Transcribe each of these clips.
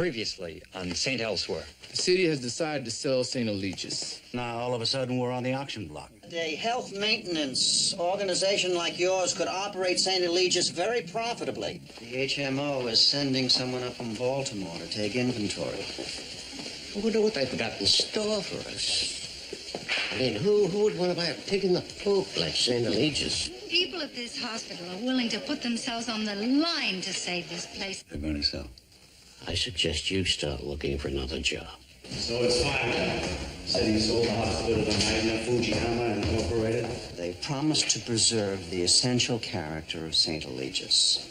Previously on St. Elsewhere. The city has decided to sell St. Eligius. Now, all of a sudden, we're on the auction block. A health maintenance organization like yours could operate St. Eligius very profitably. The HMO is sending someone up from Baltimore to take inventory. I wonder what they've got in store for us. I mean, who would want to buy a pig in the poke like St. Eligius? People at this hospital are willing to put themselves on the line to save this place. They're going to sell. I suggest you start looking for another job. So it's fine. Said he sold the hospital to Magna Fujiyama Incorporated. They promised to preserve the essential character of St. Eligius.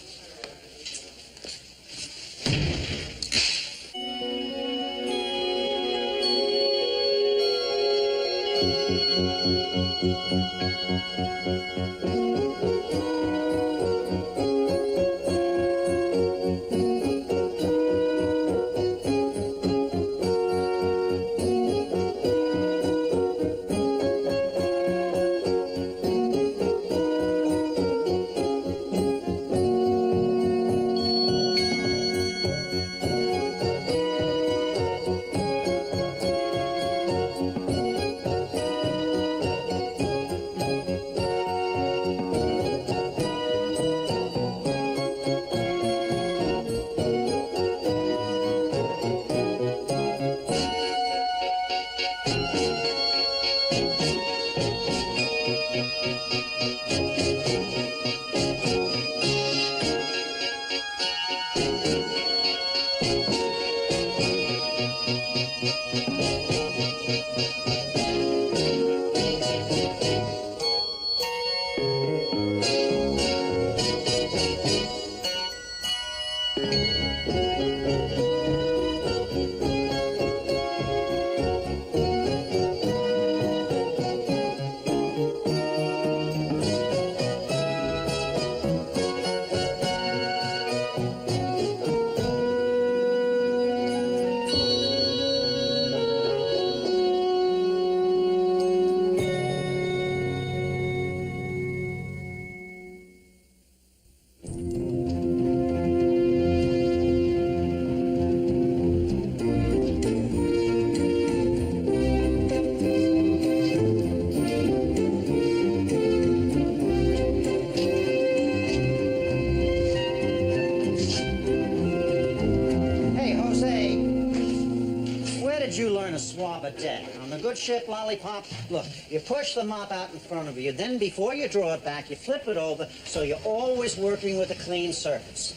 On the good ship Lollipop, look, you push the mop out in front of you, then before you draw it back, you flip it over so you're always working with a clean surface.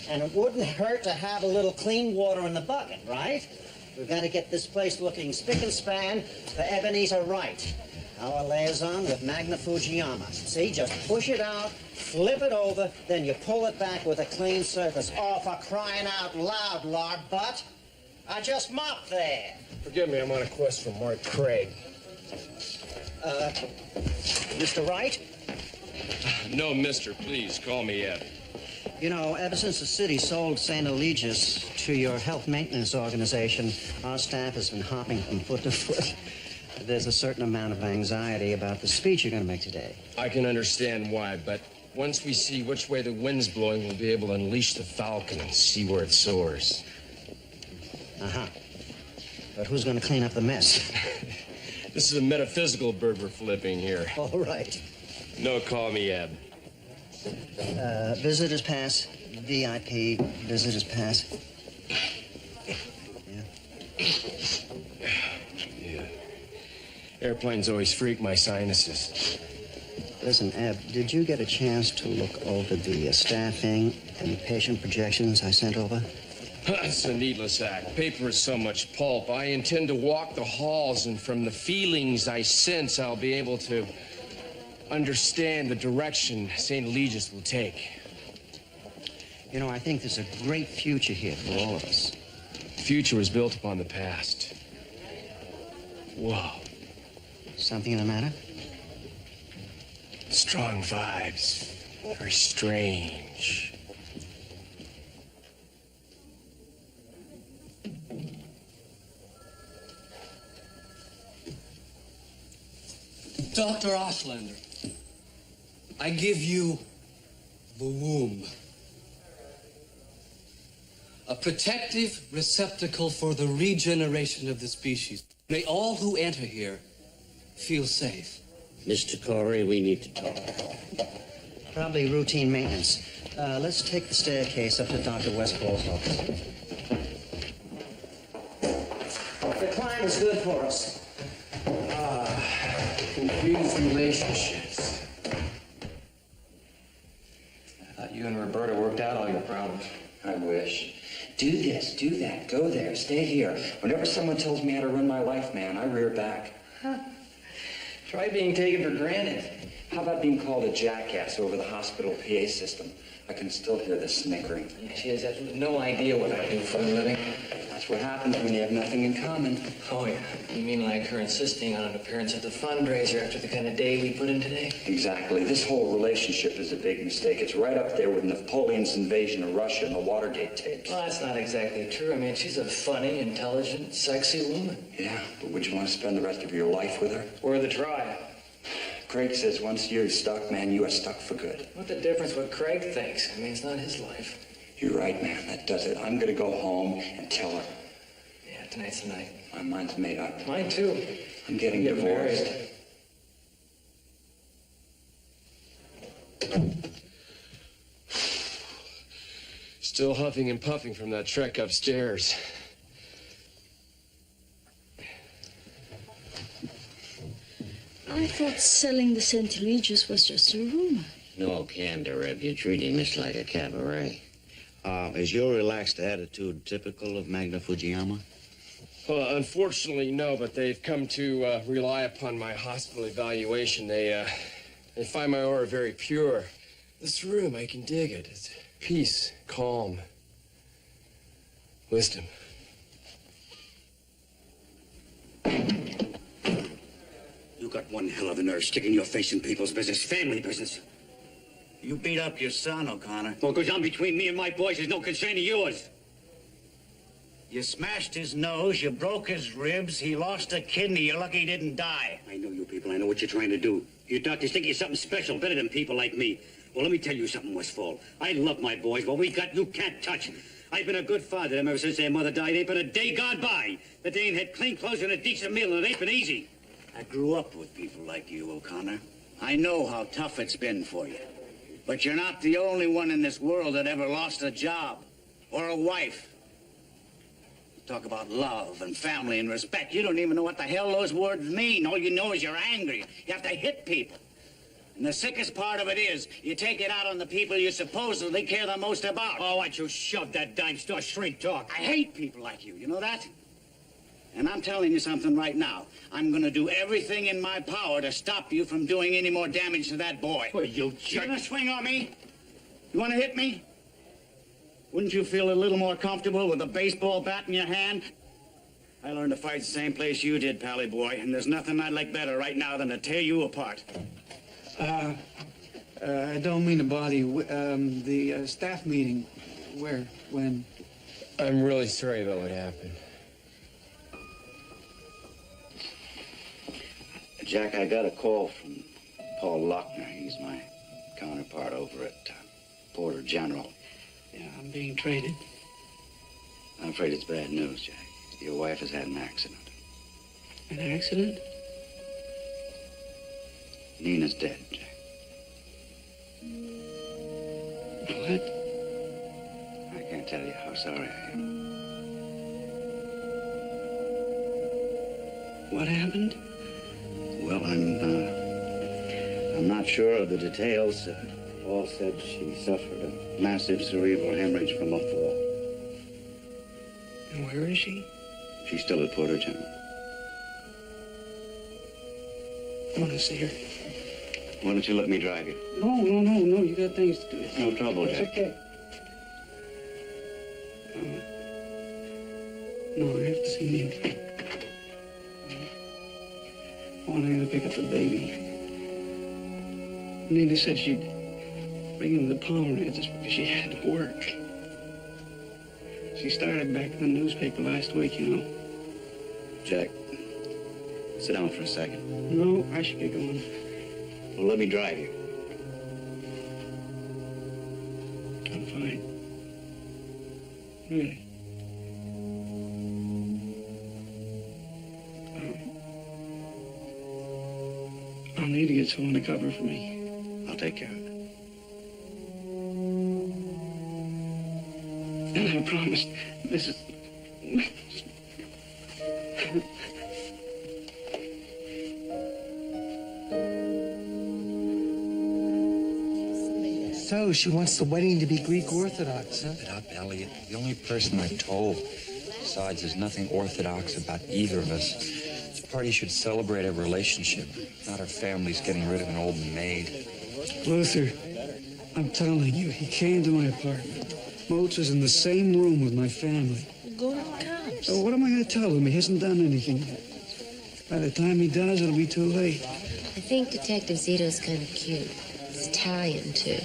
And it wouldn't hurt to have a little clean water in the bucket, right? We've got to get this place looking spick and span for Ebenezer Wright, our liaison with Magna Fujiyama. See, just push it out, flip it over, then you pull it back with a clean surface. Oh, for crying out loud, Lord Butt. I just mopped there. Forgive me, I'm on a quest for Mark Craig. Mr. Wright? No, mister, please, call me Ed. You know, ever since the city sold St. Eligius to your health maintenance organization, our staff has been hopping from foot to foot. There's a certain amount of anxiety about the speech you're going to make today. I can understand why, but once we see which way the wind's blowing, we'll be able to unleash the falcon and see where it soars. Uh-huh. But who's going to clean up the mess? This is a metaphysical bird we're flipping here. All right. No, call me Ed. Visitor's pass, VIP, visitor's pass. Yeah. Airplanes always freak my sinuses. Listen, Eb, did you get a chance to look over the staffing and patient projections I sent over? It's a needless act. Paper is so much pulp. I intend to walk the halls, and from the feelings I sense, I'll be able to understand the direction St. Eligius will take. You know, I think there's a great future here for all of us. The future is built upon the past. Whoa. Something the matter? Strong vibes. Very strange. Dr. Auslander, I give you the womb. A protective receptacle for the regeneration of the species. May all who enter here feel safe. Mr. Corey, we need to talk. Probably routine maintenance. Let's take the staircase up to Dr. Westfall's office. The climb is good for us. Confused relationships. I thought you and Roberta worked out all your problems. I wish. Do this, do that, go there, stay here. Whenever someone tells me how to run my life, man, I rear back. Try being taken for granted. How about being called a jackass over the hospital PA system? I can still hear the snickering. She has absolutely no idea what I do for a living. That's what happens when you have nothing in common. Oh, yeah. You mean like her insisting on an appearance at the fundraiser after the kind of day we put in today? Exactly. This whole relationship is a big mistake. It's right up there with Napoleon's invasion of Russia and the Watergate tapes. Well, that's not exactly true. I mean, she's a funny, intelligent, sexy woman. Yeah, but would you want to spend the rest of your life with her? Or the try. Craig says once you're stuck, man, you are stuck for good. What's the difference what Craig thinks? I mean, it's not his life. You're right, man. That does it. I'm going to go home and tell her. Yeah, tonight's the night. My mind's made up. Mine, too. I'm getting Get divorced. married. Still huffing and puffing from that trek upstairs. I thought selling the St. Regis was just a rumor. No candor, Reb. You're treating this like a cabaret. Is your relaxed attitude typical of Magna Fujiyama? Well, unfortunately, no, but they've come to rely upon my hospital evaluation. They find my aura very pure. This room, I can dig it. It's peace, calm, wisdom. You got one hell of a nerve sticking your face in people's business, family business. You beat up your son, O'Connor. Well, goes on between me and my boys is no concern of yours. You smashed his nose, you broke his ribs, he lost a kidney. You're lucky he didn't die. I know you people. I know what you're trying to do. You doctors think you're something special, better than people like me. Well, let me tell you something, Westfall. I love my boys. What we got, you can't touch. I've been a good father to them ever since their mother died. Ain't been a day gone by that they ain't had clean clothes and a decent meal, and it ain't been easy. I grew up with people like you, O'Connor. I know how tough it's been for you. But you're not the only one in this world that ever lost a job or a wife. You talk about love and family and respect. You don't even know what the hell those words mean. All you know is you're angry. You have to hit people. And the sickest part of it is, you take it out on the people you supposedly care the most about. Oh, why don't you shove that dime store shrink talk? I hate people like you know that? And I'm telling you something right now. I'm gonna do everything in my power to stop you from doing any more damage to that boy. Well, you You jerk. gonna swing on me? You wanna hit me? Wouldn't you feel a little more comfortable with a baseball bat in your hand? I learned to fight the same place you did, Pally boy, and there's nothing I'd like better right now than to tear you apart. I don't mean to bother you. The staff meeting, where, when? I'm really sorry about what happened. Jack, I got a call from Paul Lochner. He's my counterpart over at Porter General. Yeah, I'm being traded. I'm afraid it's bad news, Jack. Your wife has had an accident. An accident? Nina's dead, Jack. What? I can't tell you how sorry I am. What happened? Well, I'm not sure of the details. Paul said she suffered a massive cerebral hemorrhage from a fall. And where is she? She's still at Porter General. I want to see her. Why don't you let me drive you? No. You got things to do. It's no trouble, It's Jack. okay. No, I have to see Nina. I want her to pick up the baby. Nina said she'd bring him the Pomeranz because she had to work. She started back in the newspaper last week, you know. Jack, sit down for a second. No, I should get going. Well, let me drive you. I'm fine. Really. I'll need to get someone to cover for me. I'll take care of it. And I promised Mrs. So, she wants the wedding to be Greek Orthodox, huh? Shut it up, Elliot. The only person I told. Besides, there's nothing orthodox about either of us. This party should celebrate a relationship, not our families getting rid of an old maid. Luther, I'm telling you, he came to my apartment. Moats is in the same room with my family. Go to the cops. So what am I going to tell him? He hasn't done anything yet. By the time he does, it'll be too late. I think Detective Zito's kind of cute. He's Italian, too.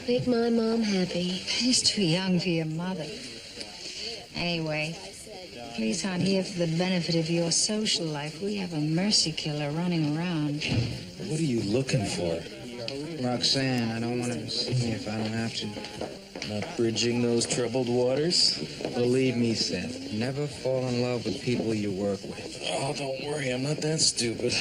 Make my mom happy. He's too young for your mother. Anyway, please aren't here for the benefit of your social life. We have a mercy killer running around. What are you looking for? Roxanne, I don't want him to see me if I don't have to. Not bridging those troubled waters? Believe me, Seth, never fall in love with people you work with. Oh, don't worry, I'm not that stupid.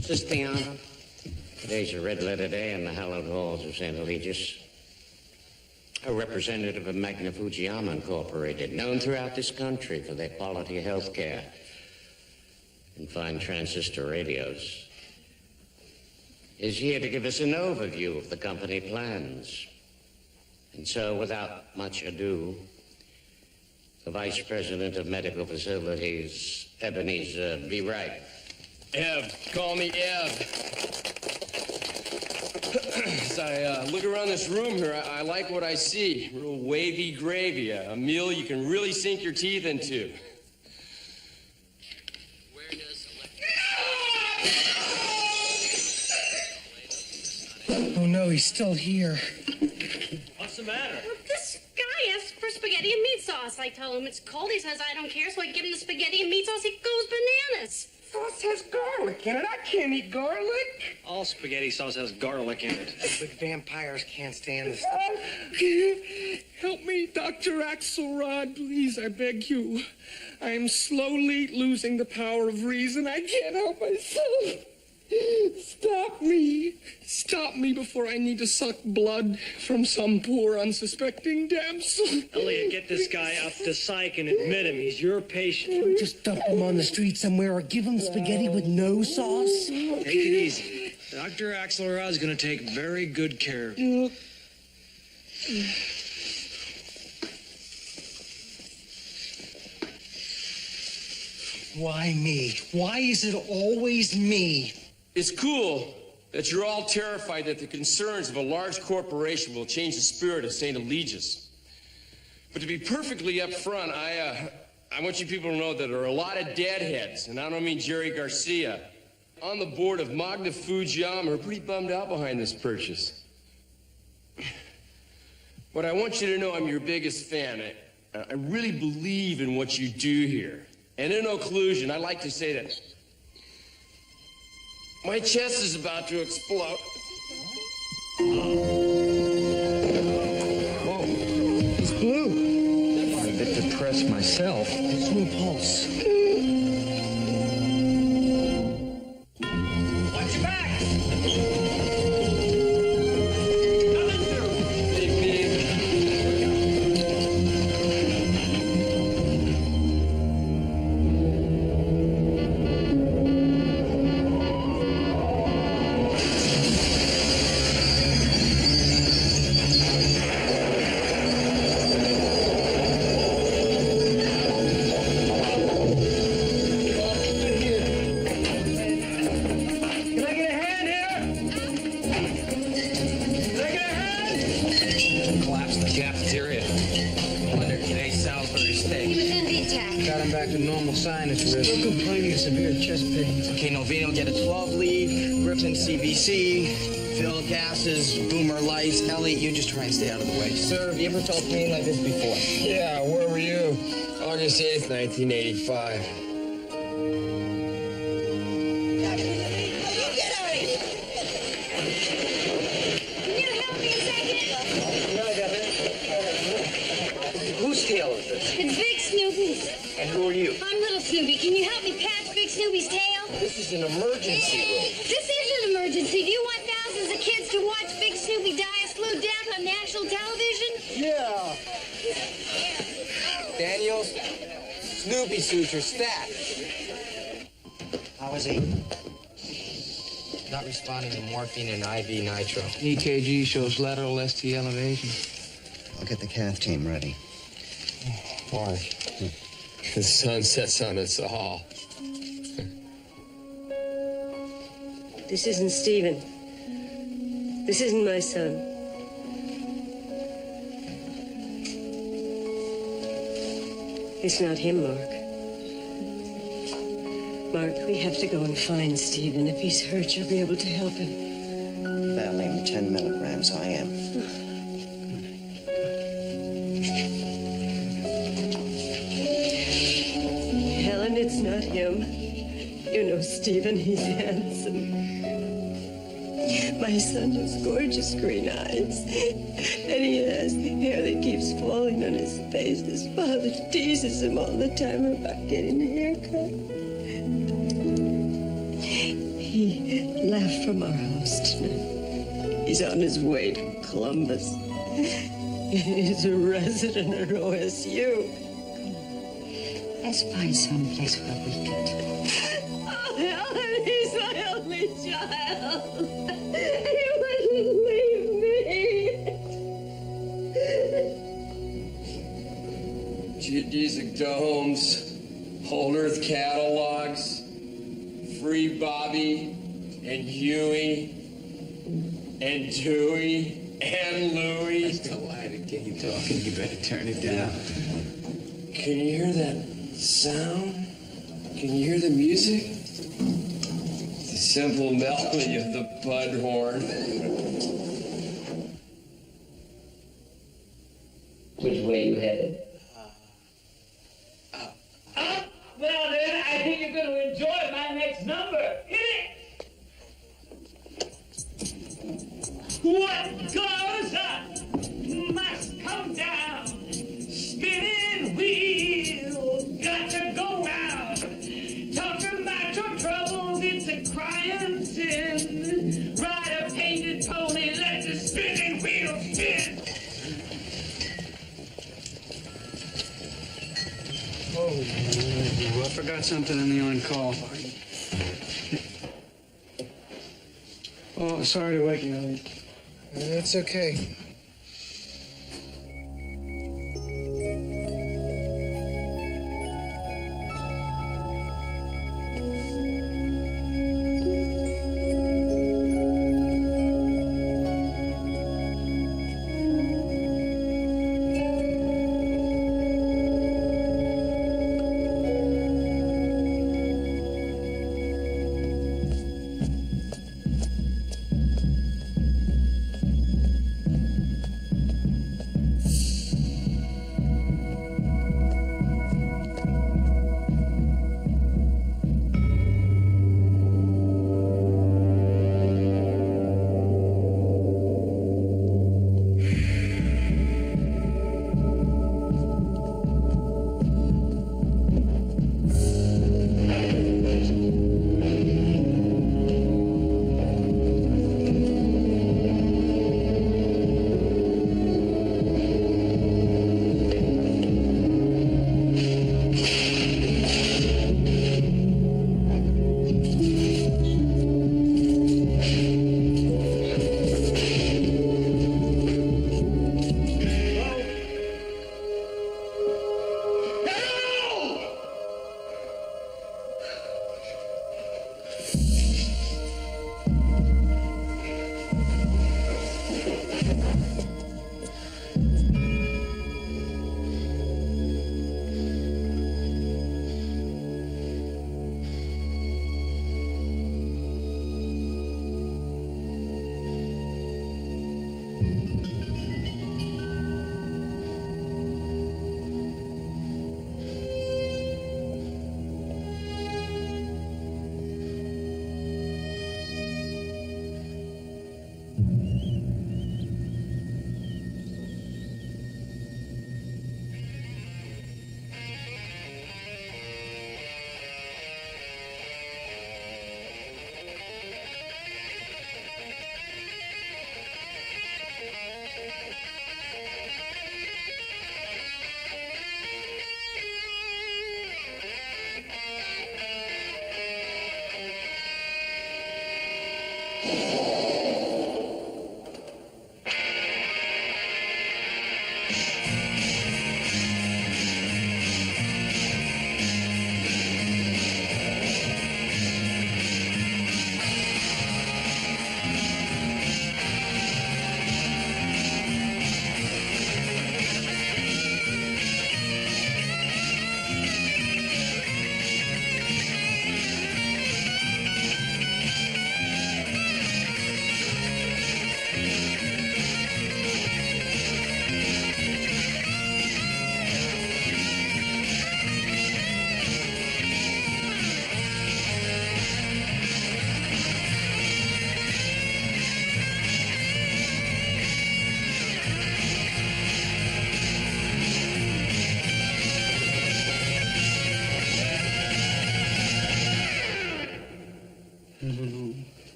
Sistiano, today's a red-letter day in the hallowed halls of St. Eligius. A representative of Magna Fujiyama Incorporated, known throughout this country for their quality health care and fine transistor radios, is here to give us an overview of the company plans. And so, without much ado, the Vice President of Medical Facilities, Ebenezer B. Wright. Ev, call me Ev. As I look around this room here, I like what I see. Real wavy gravy, a meal you can really sink your teeth into. Oh, no, he's still here. What's the matter? This guy asks for spaghetti and meat sauce. I tell him it's cold. He says I don't care, so I give him the spaghetti and meat sauce. He goes bananas. Sauce has garlic in it. I can't eat garlic. All spaghetti sauce has garlic in it. But vampires can't stand this. Help me, Dr. Axelrod, please, I beg you. I am slowly losing the power of reason. I can't help myself. Stop me. Stop me before I need to suck blood from some poor unsuspecting damsel. Elliot, get this guy up to psych and admit him. He's your patient. Just dump him on the street somewhere or give him spaghetti with no sauce. Take it easy. Dr. Axelrod's going to take very good care of you. Why me? Why is it always me? It's cool that you're all terrified that the concerns of a large corporation will change the spirit of St. Eligius. But to be perfectly upfront, I want you people to know that there are a lot of deadheads, and I don't mean Jerry Garcia, on the board of Magna Fujiyama who are pretty bummed out behind this purchase. But I want you to know I'm your biggest fan. I really believe in what you do here. And in occlusion, I'd like to say that my chest is about to explode. Whoa, it's blue. I'm a bit depressed myself. There's no pulse. Watch your back! Sinus rhythm. Still complaining of severe chest pains. Okay, Novino, get a 12 lead, Griffin CBC, Phil gases, Boomer lights. Elliot, you just try and stay out of the way. Sir, have you ever felt pain like this before? Yeah, where were you? August 8th, 1985. Whose tail is this? It's is an emergency room. This is an emergency. Do you want thousands of kids to watch Big Snoopy die a slow death on national television? Yeah. Daniels, Snoopy suture stat. How is he? Not responding to morphine and IV nitro. EKG shows lateral ST elevation. I'll get the cath team ready. Why? The sun sets on us all. This isn't Stephen. This isn't my son. It's not him, Mark. Mark, we have to go and find Stephen. If he's hurt, you'll be able to help him. Valium 10 milligrams, I am. Helen, it's not him. You know Stephen, he's handsome. My son has gorgeous green eyes. And he has hair that keeps falling on his face. His father teases him all the time about getting a haircut. He left from our house tonight. He's on his way to Columbus. He's a resident at OSU. Let's find someplace where we can. Oh, Helen, he's my only child. He wouldn't leave me. Geodesic domes, whole earth catalogs, Free Bobby and Huey and Dewey and Louie. That's the lie to get you talking. You better turn it down. Can you hear that sound? Can you hear the music? The simple melody of the bud horn. Which way you headed? Well, then, I think you're going to enjoy my next number. Hit it! What goes up must come down. Spinning wheel, got to go round. Talking about your troubles, it's a crying sin. Ride a painted pony, let the spinning wheel spin. Oh, I forgot something in the on-call. Oh, sorry to wake you, Ellie. That's okay.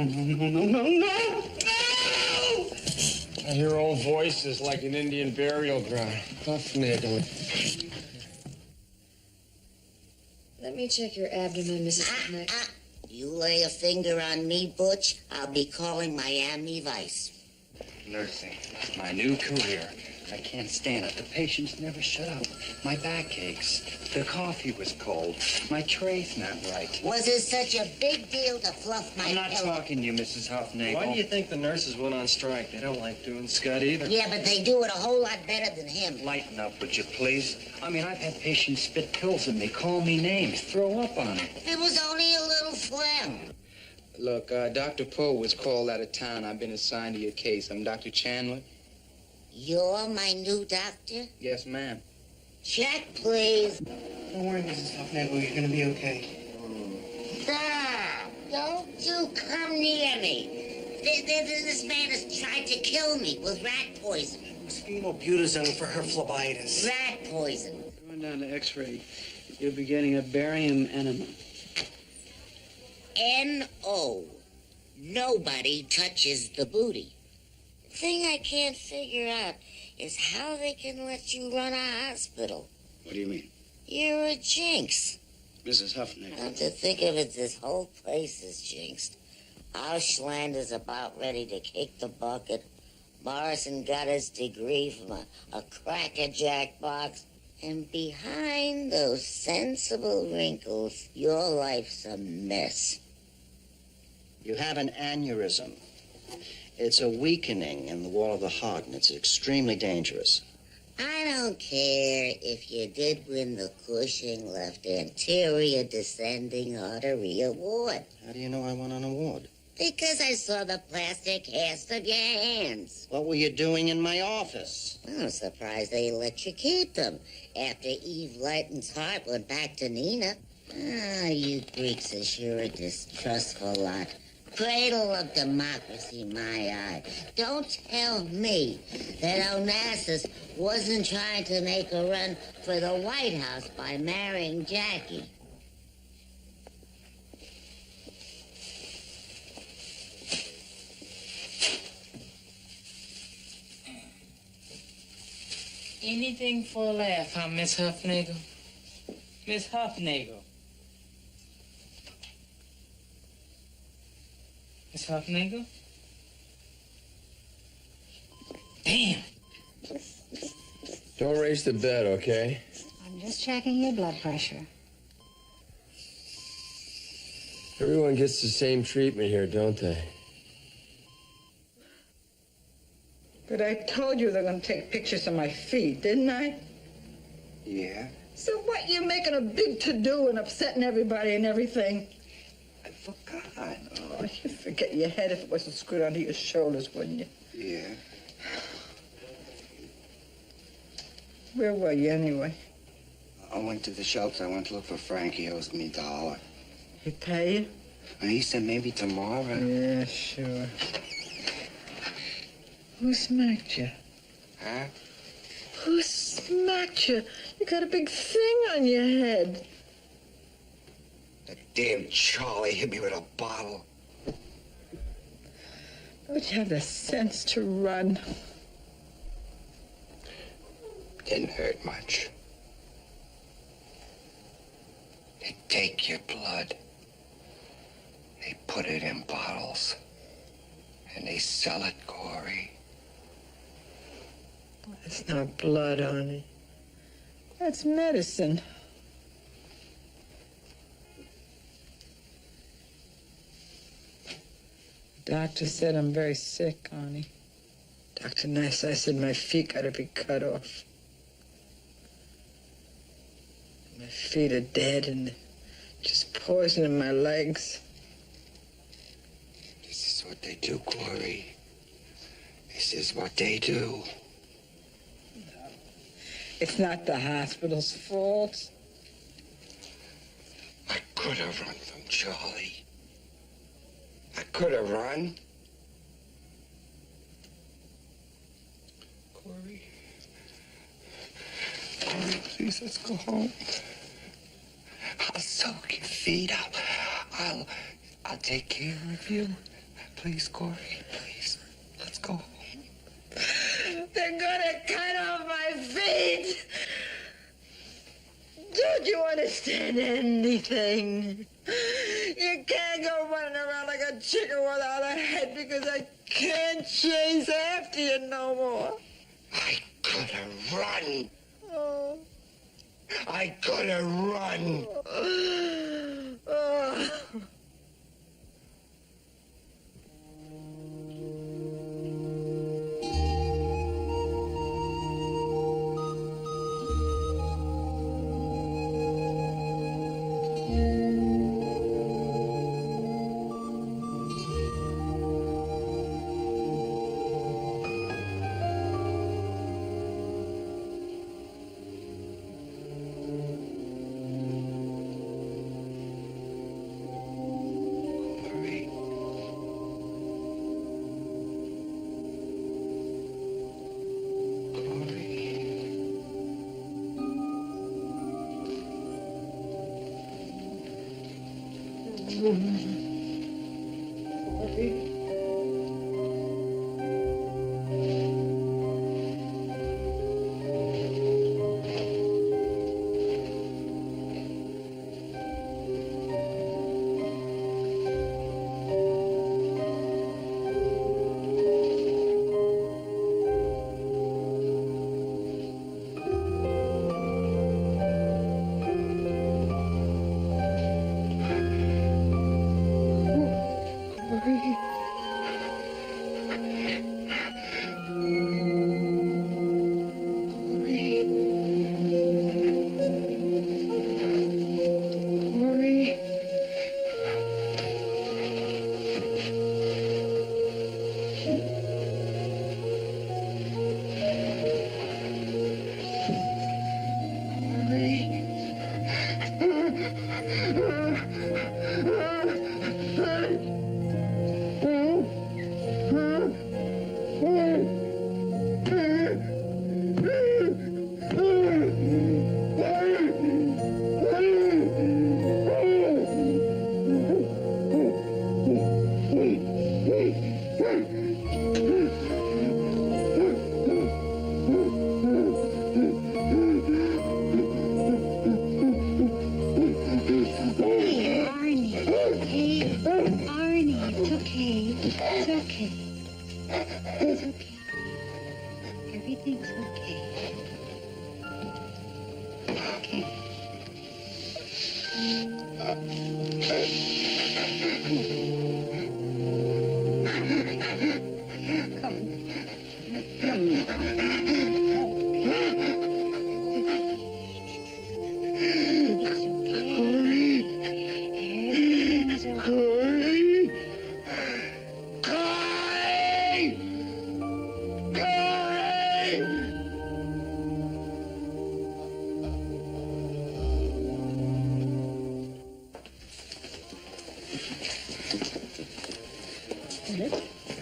No! I hear old voices like an Indian burial ground. Huffnagel. Let me check your abdomen, Mrs. Huffneck. You lay a finger on me, Butch, I'll be calling Miami Vice. Nursing, my new career. I can't stand it. The patients never shut up. My back aches. The coffee was cold. My tray's not right. Was it such a big deal to fluff my I'm not pillow? talking to you, Mrs. Huffnagel. Why do you think the nurses went on strike? They don't like doing Scud either. Yeah, but they do it a whole lot better than him. Lighten up, would you please? I mean, I've had patients spit pills at me, call me names, throw up on it. It was only a little phlegm. Look, Dr. Poe was called out of town. I've been assigned to your case. I'm Dr. Chandler. You're my new doctor? Yes, ma'am. Check, please. Don't worry, Mrs. Huffnagel. You're gonna be okay. Stop! Don't you come near me. This man has tried to kill me with rat poison. Phenylbutazone for her phlebitis. Rat poison. Going down to X-ray. You'll be getting a barium enema. N.O. Nobody touches the booty. The thing I can't figure out is how they can let you run a hospital. What do you mean? You're a jinx. Mrs. Huffnagel. Come to think of it, this whole place is jinxed. Auslander's about ready to kick the bucket. Morrison got his degree from a crackerjack box. And behind those sensible wrinkles, your life's a mess. You have an aneurysm. It's a weakening in the wall of the heart, and it's extremely dangerous. I don't care if you did win the Cushing left anterior descending artery award. How do you know I won an award? Because I saw the plastic cast of your hands. What were you doing in my office? I'm surprised they let you keep them after Eve Lighton's heart went back to Nina. Ah, you Greeks are sure a distrustful lot. Cradle of democracy, my eye. Don't tell me that Onassis wasn't trying to make a run for the White House by marrying Jackie. Anything for a laugh, huh, Miss Huffnagel? Miss Huffnagel. Miss Huffnagel? Damn. Don't raise the bed, okay? I'm just checking your blood pressure. Everyone gets the same treatment here, don't they? But I told you they're going to take pictures of my feet, didn't I? Yeah. So what, you're making a big to-do and upsetting everybody and everything? I forgot. Oh, you'd forget your head if it wasn't screwed onto your shoulders, wouldn't you? Yeah. Where were you, anyway? I went to the shelter. I went to look for Frank. He owes me $1. He pay you? And he said maybe tomorrow. Yeah, sure. Who smacked you? Huh? Who smacked you? You got a big thing on your head. That damn Charlie hit me with a bottle. Don't you have the sense to run? Didn't hurt much. They take your blood. They put it in bottles. And they sell it, Corey. That's not blood, honey. That's medicine. The doctor said I'm very sick, honey. Dr. Nice, I said my feet gotta be cut off. My feet are dead and just poison in my legs. This is what they do, Corey. This is what they do. It's not the hospital's fault. I could have run from Charlie. I could have run. Corey. Corey, please, let's go home. I'll soak your feet. I'll take care of you. Please, Corey, please. Let's go home. They're gonna cut off my feet. Don't you understand anything? You can't go running around like a chicken without a head because I can't chase after you no more. I gotta run. Oh. I gotta run. Oh.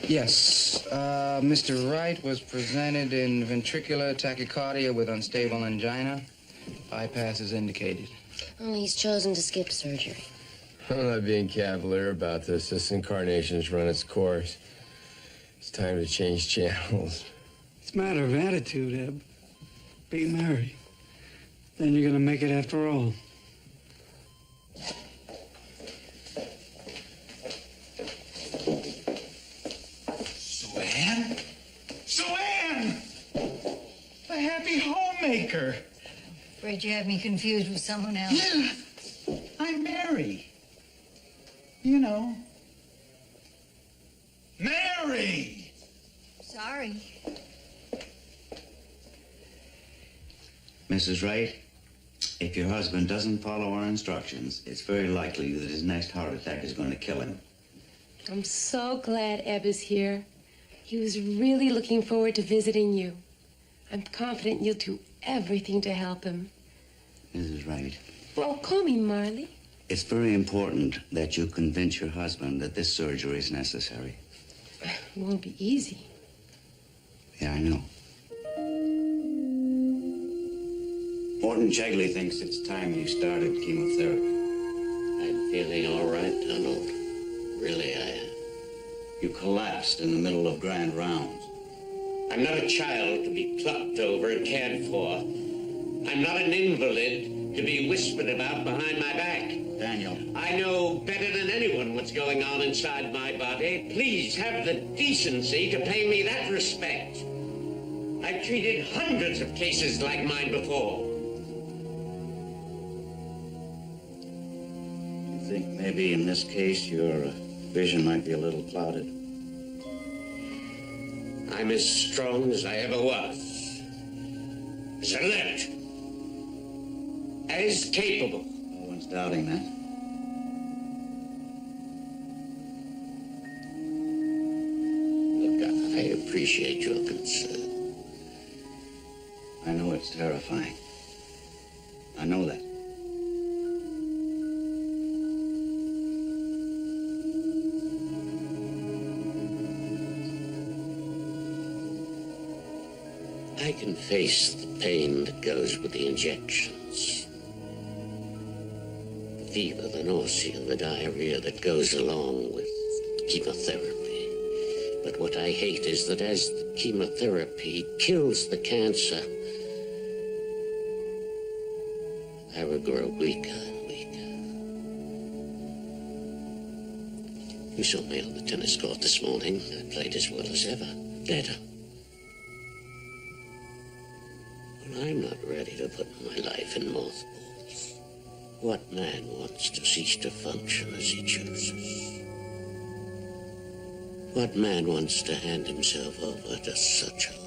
Yes, Mr. Wright was presented in ventricular tachycardia with unstable angina. Bypass is indicated. Oh, he's chosen to skip surgery. I'm not being cavalier about this. This incarnation's run its course. It's time to change channels. It's a matter of attitude, Eb. Be merry. Then you're gonna make it after all. Suanne! The happy homemaker. Afraid you have me confused with someone else. Yeah, I'm Mary. You know. Mary! Sorry. Mrs. Wright, if your husband doesn't follow our instructions, it's very likely that his next heart attack is going to kill him. I'm so glad Eb is here. He was really looking forward to visiting you. I'm confident you'll do everything to help him. Mrs. Wright. Well, call me Marley. It's very important that you convince your husband that this surgery is necessary. It won't be easy. Yeah, I know. Morton Chegley thinks it's time you started chemotherapy. I'm feeling all right, Donald. Really, I am. You collapsed in the middle of grand rounds. I'm not a child to be plucked over and cared for. I'm not an invalid to be whispered about behind my back. Daniel. I know better than anyone what's going on inside my body. Please have the decency to pay me that respect. I've treated hundreds of cases like mine before. You think maybe in this case your vision might be a little clouded? I'm as strong as I ever was. As alert. As capable. No one's doubting that. Look, I appreciate your concern. I know it's terrifying. I know that. I can face the pain that goes with the injections. The fever, the nausea, the diarrhea that goes along with chemotherapy. But what I hate is that as the chemotherapy kills the cancer, I will grow weaker and weaker. You saw me on the tennis court this morning. I played as well as ever. Better. I'm not ready to put my life in mothballs. What man wants to cease to function as he chooses? What man wants to hand himself over to such a life?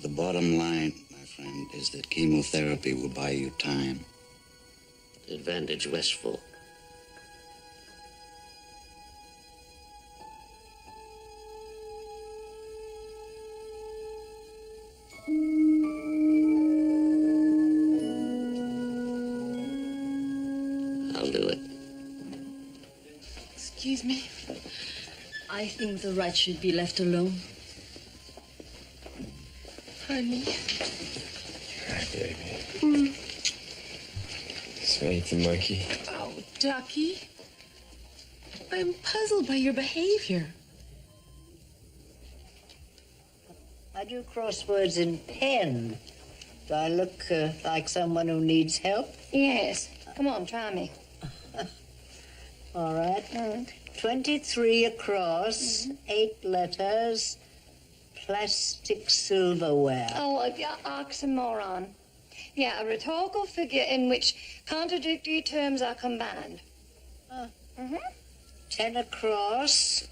The bottom line, my friend, is that chemotherapy will buy you time. Advantage Westfall. I'll do it. Excuse me. I think the rat should be left alone. Honey. Hi, baby. Spank the monkey. Oh, Ducky. I'm puzzled by your behavior. I do crosswords in pen. Do I look like someone who needs help? Yes. Come on, try me. All right. 23 across, 8 letters, plastic silverware. Oh, oxymoron. Yeah, a rhetorical figure in which contradictory terms are combined. 10 across,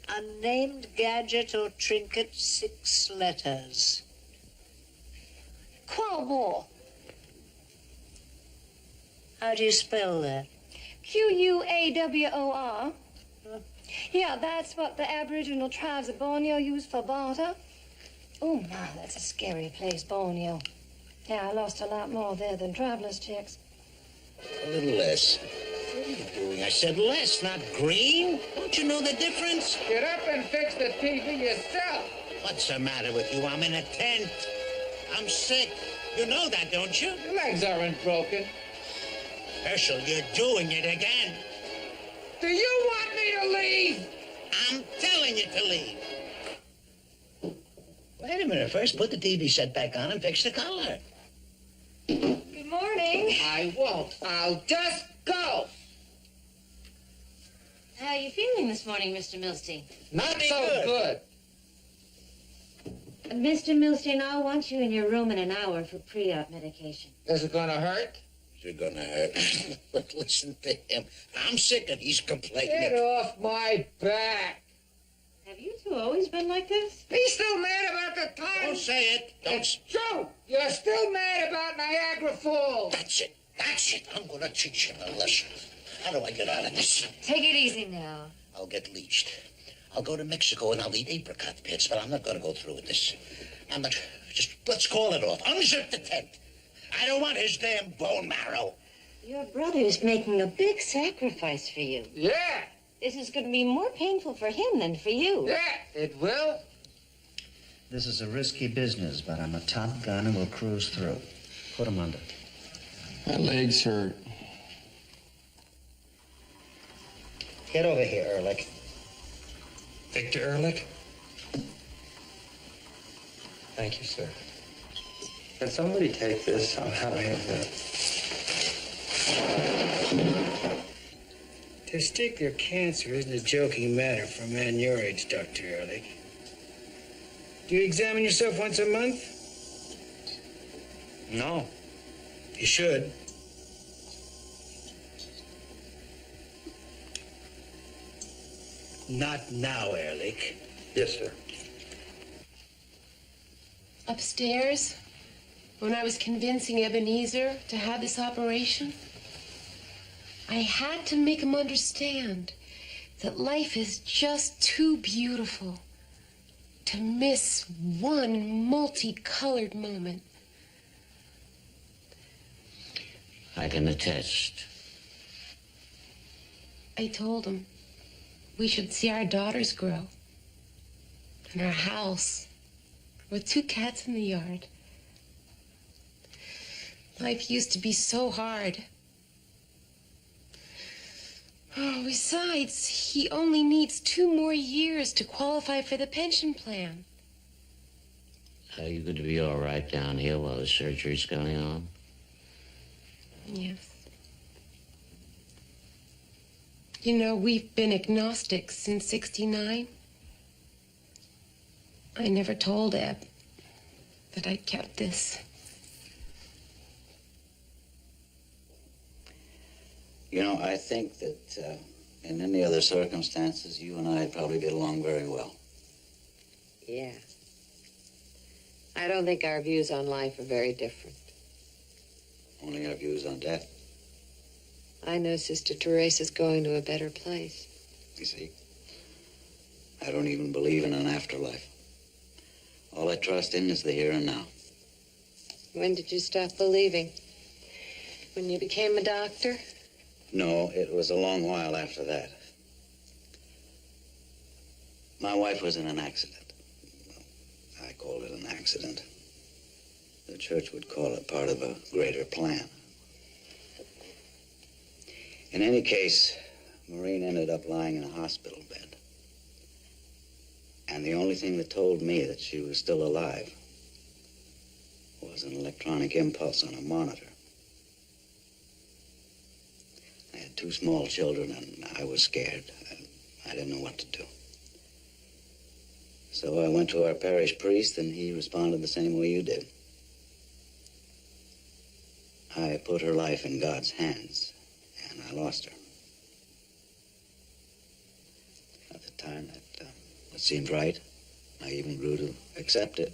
unnamed gadget or trinket, 6 letters. Qual war. How do you spell that? Quawar. Yeah, that's what the Aboriginal tribes of Borneo use for barter. Oh, my, that's a scary place, Borneo. Yeah, I lost a lot more there than traveler's checks. A little less. What are you doing? I said less, not green. Don't you know the difference? Get up and fix the TV yourself. What's the matter with you? I'm in a tent. I'm sick. You know that, don't you? Your legs aren't broken. Herschel, you're doing it again. Do you want me to leave? I'm telling you to leave. Wait a minute. First, put the TV set back on and fix the color. Good morning. I won't. I'll just go. How are you feeling this morning, Mr. Milstein? Not so good. Mr. Milstein, I'll want you in your room in an hour for pre-op medication. Is it gonna hurt? You're gonna hurt. But listen to him. I'm sick and he's complaining. Get off my back. Have you two always been like this? He's still mad about the time. Don't say it. Don't. Joe, you're still mad about Niagara Falls. That's it. That's it. I'm gonna teach him a lesson. How do I get out of this? Take it easy now. I'll get leeched. I'll go to Mexico and I'll eat apricot pits, but I'm not gonna go through with this. I'm not. Just let's call it off. Unzip the tent. I don't want his damn bone marrow. Your brother's making a big sacrifice for you. Yeah. This is going to be more painful for him than for you. Yeah, it will. This is a risky business, but I'm a top gun and we'll cruise through. Put him under. My legs hurt. Get over here, Ehrlich. Victor Ehrlich? Thank you, sir. Can somebody take this? I'm having a... Testicular cancer isn't a joking matter for a man your age, Dr. Ehrlich. Do you examine yourself once a month? No. You should. Not now, Ehrlich. Yes, sir. Upstairs, when I was convincing Ebenezer to have this operation, I had to make him understand that life is just too beautiful to miss one multicolored moment. I can attest. I told him we should see our daughters grow and our house with 2 cats in the yard. Life used to be so hard. Oh, besides, he only needs 2 more years to qualify for the pension plan. Are you going to be all right down here while the surgery's going on? Yes. You know, we've been agnostic since '69. I never told Eb that I'd kept this. You know, I think that in any other circumstances, you and I'd probably get along very well. Yeah. I don't think our views on life are very different. Only our views on death. I know Sister Teresa's going to a better place. You see, I don't even believe in an afterlife. All I trust in is the here and now. When did you stop believing? When you became a doctor? No, it was a long while after that. My wife was in an accident. I called it an accident. The church would call it part of a greater plan. In any case, Maureen ended up lying in a hospital bed. And the only thing that told me that she was still alive was an electronic impulse on a monitor. I had 2 small children, and I was scared. I didn't know what to do. So I went to our parish priest, and he responded the same way you did. I put her life in God's hands, and I lost her. At the time, that seemed right. I even grew to accept it.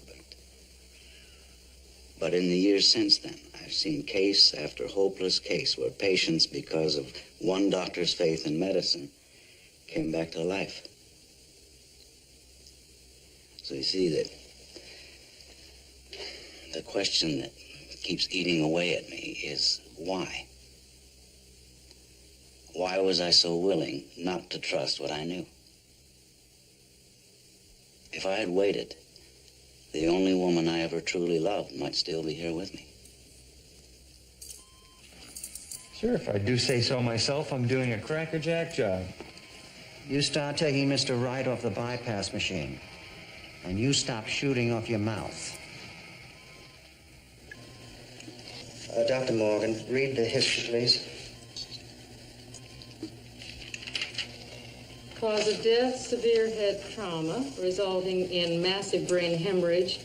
But in the years since then, I've seen case after hopeless case where patients, because of one doctor's faith in medicine, came back to life. So you see that the question that keeps eating away at me is why? Why was I so willing not to trust what I knew? If I had waited, the only woman I ever truly loved might still be here with me. Sure, if I do say so myself, I'm doing a crackerjack job. You start taking Mr. Wright off the bypass machine, and you stop shooting off your mouth. Dr. Morgan, read the history, please. Cause of death, severe head trauma, resulting in massive brain hemorrhage.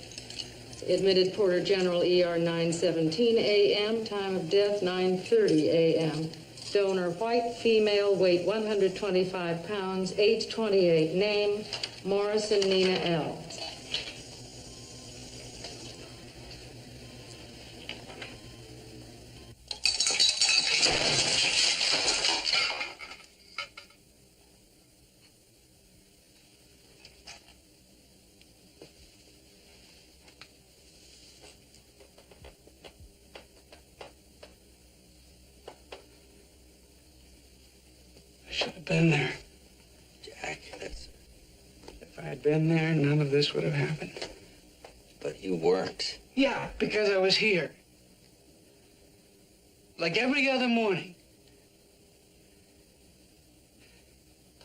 Admitted Porter General ER 9:17 a.m. Time of death 9:30 a.m. Donor white, female, weight 125 pounds, age 28. Name Morrison Nina L. Been there. Jack, if I had been there, none of this would have happened. But you weren't. Yeah, because I was here. Like every other morning.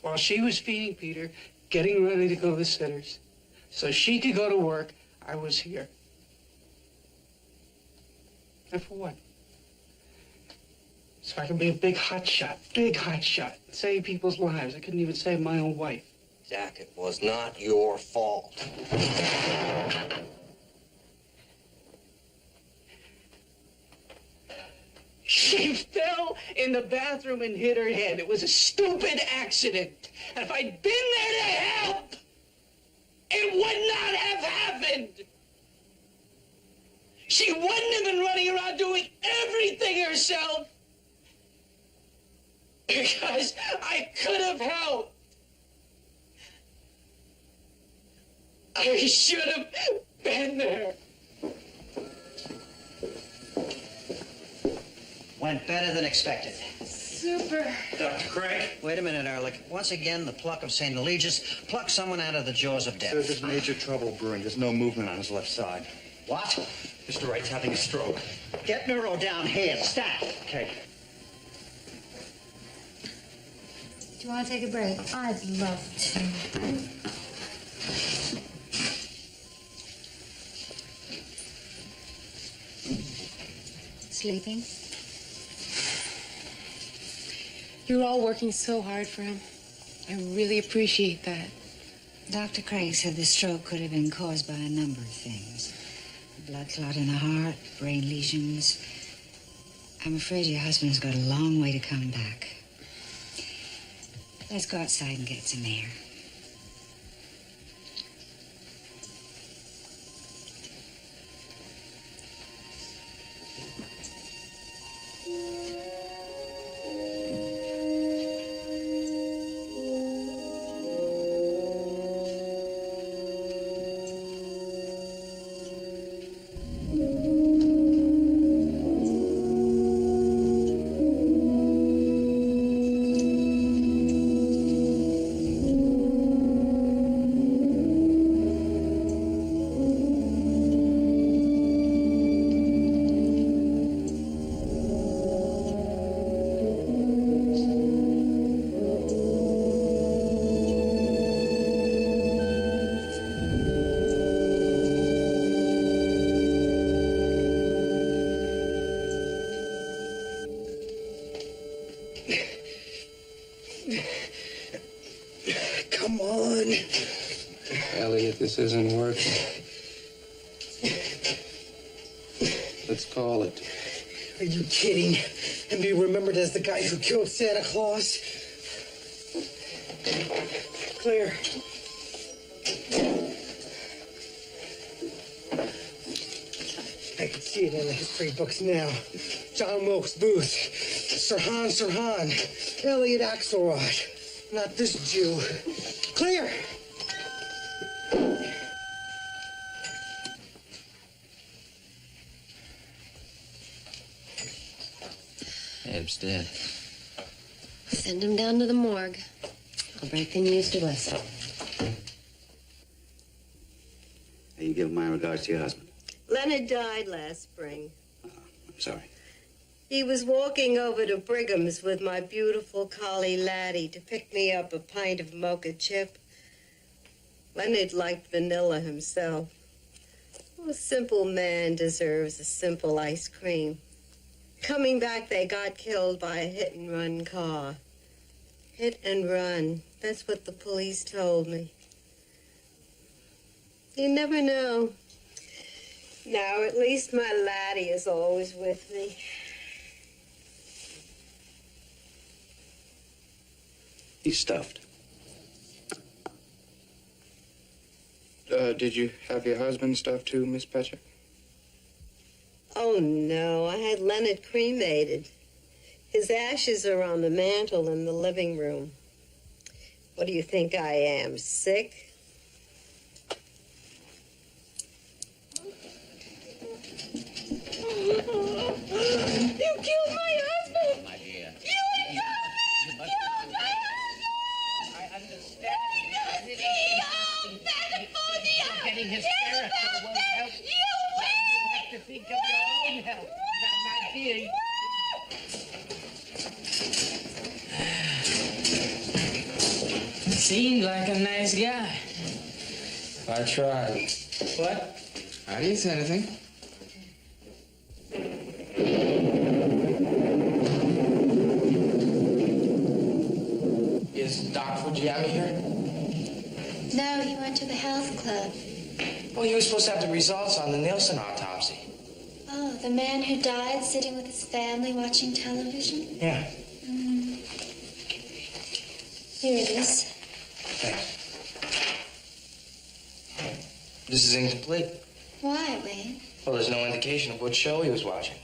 while she was feeding Peter, getting ready to go to Sinners, so she could go to work, I was here. And for what? So I could be a big hot shot, save people's lives. I couldn't even save my own wife. Jack, it was not your fault. She fell in the bathroom and hit her head. It was a stupid accident. And if I'd been there to help, it would not have happened. She wouldn't have been running around doing everything herself. Because I could have helped. I should have been there. Went better than expected. Super. Dr. Craig? Wait a minute, Ehrlich. Once again, the pluck of St. Eligius plucked someone out of the jaws of death. Sir, there's major trouble brewing. There's no movement on his left side. What? Mr. Wright's having a stroke. Get Neuro down here. Stat. Okay. Do you want to take a break? I'd love to. Sleeping? You're all working so hard for him. I really appreciate that. Dr. Craig said the stroke could have been caused by a number of things. Blood clot in the heart, brain lesions. I'm afraid your husband's got a long way to come back. Let's go outside and get some air. Come on. Elliot, this isn't working. Let's call it. Are you kidding? And be remembered as the guy who killed Santa Claus? Claire. I can see it in the history books now. John Wilkes Booth, Sirhan, Elliot Axelrod. Not this Jew. Clear! Abe's dead. Send him down to the morgue. I'll break the news to Wesson. Hey, you give my regards to your husband. Leonard died last spring. I'm sorry. He was walking over to Brigham's with my beautiful collie Laddie to pick me up a pint of mocha chip. Leonard liked vanilla himself. A simple man deserves a simple ice cream. Coming back, they got killed by a hit-and-run car. Hit and run. That's what the police told me. You never know. Now, at least my Laddie is always with me. He's stuffed. Did you have your husband stuffed too, Miss Petcher? Oh, no. I had Leonard cremated. His ashes are on the mantel in the living room. What do you think I am, sick? You killed my husband! My dear. You killed my husband! I understand. You're getting hysterical. Won't help. You have to think of your own health. My dear. seemed like a nice guy. I tried. What? I didn't say anything. Is Doc Fujiyama here? No, he went to the health club. Well, he was supposed to have the results on the Nielsen autopsy. Oh, the man who died sitting with his family watching television? Yeah. Here it is. Thanks. This is incomplete. Why, Wayne? Well, there's no indication of what show he was watching.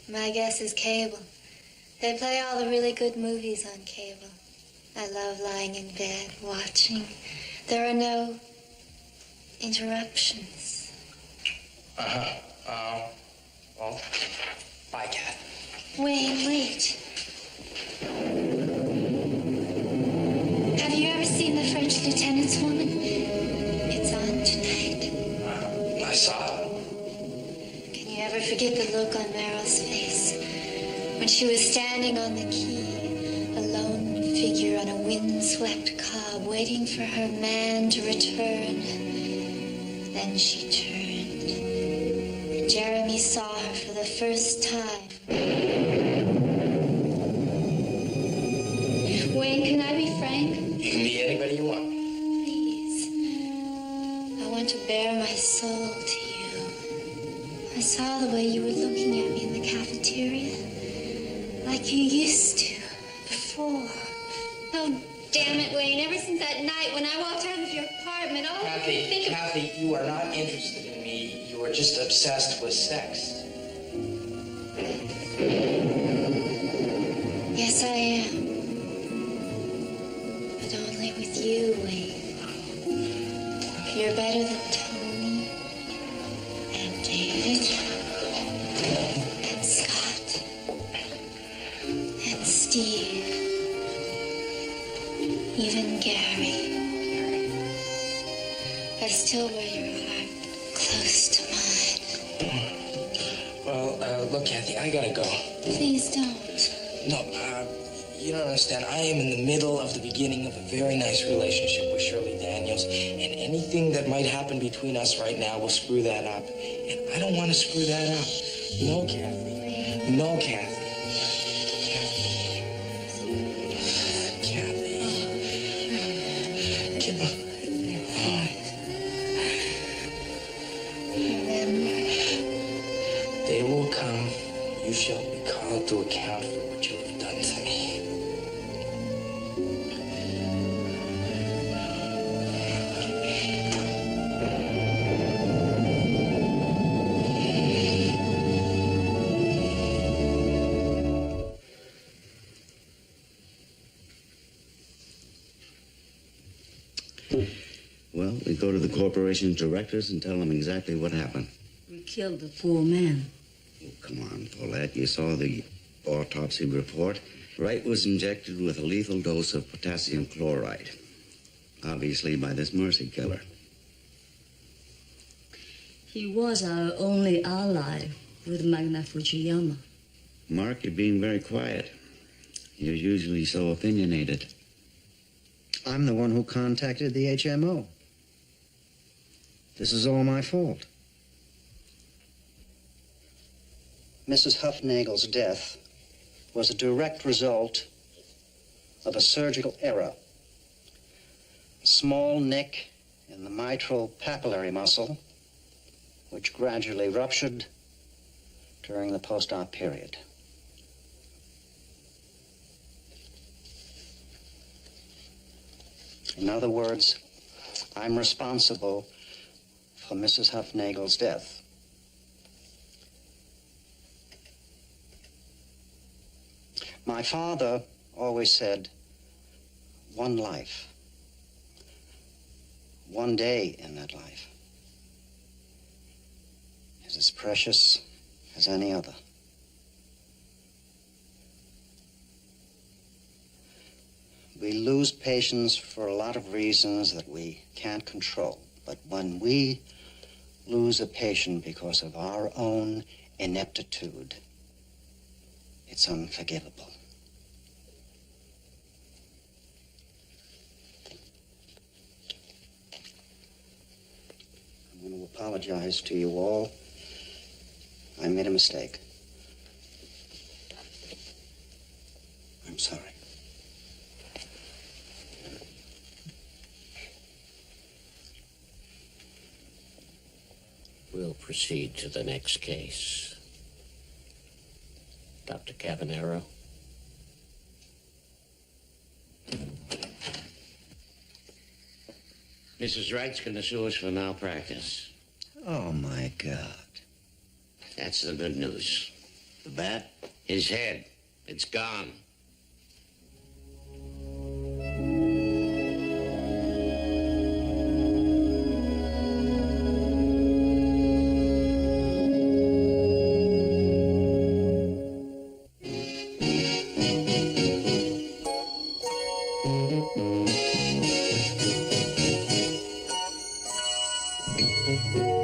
My guess is cable. They play all the really good movies on cable. I love lying in bed, watching. There are no interruptions. Well, bye, Cat. Wayne, wait. Have you ever seen The French Lieutenant's Woman? It's on tonight. I saw it. Can you ever forget the look on Meryl's face when she was standing on the quay, a lone figure on a windswept cob, waiting for her man to return? Then she turned, and Jeremy saw her for the first time. Wayne, can I be frank? You can be anybody you want. Please. I want to bare my soul to you. I saw the way you were looking at me in the cafeteria, like you used to before. Oh, damn it, Wayne. Ever since that night when I walked out of your apartment, all I could think of... Kathy, you are not interested in me. You are just obsessed with sex. Yes, I am. But only with you, Wayne. You're better than Tony and David and Scott and Steve. Even Gary. I still wear your heart close to mine. Well, look, Kathy, I gotta go. Please don't. No, you don't understand. I am in the middle of the beginning of a very nice relationship with Shirley Daniels, and anything that might happen between us right now will screw that up. And I don't want to screw that up. No, Kathy. No, Kathy. Day will come, you shall be called to account for what you have done to me. Well, we go to the corporation's directors and tell them exactly what happened. We killed the poor man. Oh, come on, Paulette. You saw the autopsy report. Wright was injected with a lethal dose of potassium chloride. Obviously by this mercy killer. He was our only ally with Magna Fujiyama. Mark, you're being very quiet. You're usually so opinionated. I'm the one who contacted the HMO. This is all my fault. Mrs. Huffnagel's death was a direct result of a surgical error. A small nick in the mitral papillary muscle, which gradually ruptured during the post-op period. In other words, I'm responsible for Mrs. Huffnagel's death. My father always said, one life, one day in that life is as precious as any other. We lose patients for a lot of reasons that we can't control. But when we lose a patient because of our own ineptitude, it's unforgivable. apologize to you all. I made a mistake. I'm sorry. We'll proceed to the next case. Dr. Cavanero. Mrs. Wright's going to sue us for malpractice. Oh, my God. That's the good news. The bad? His head. It's gone. Thank you.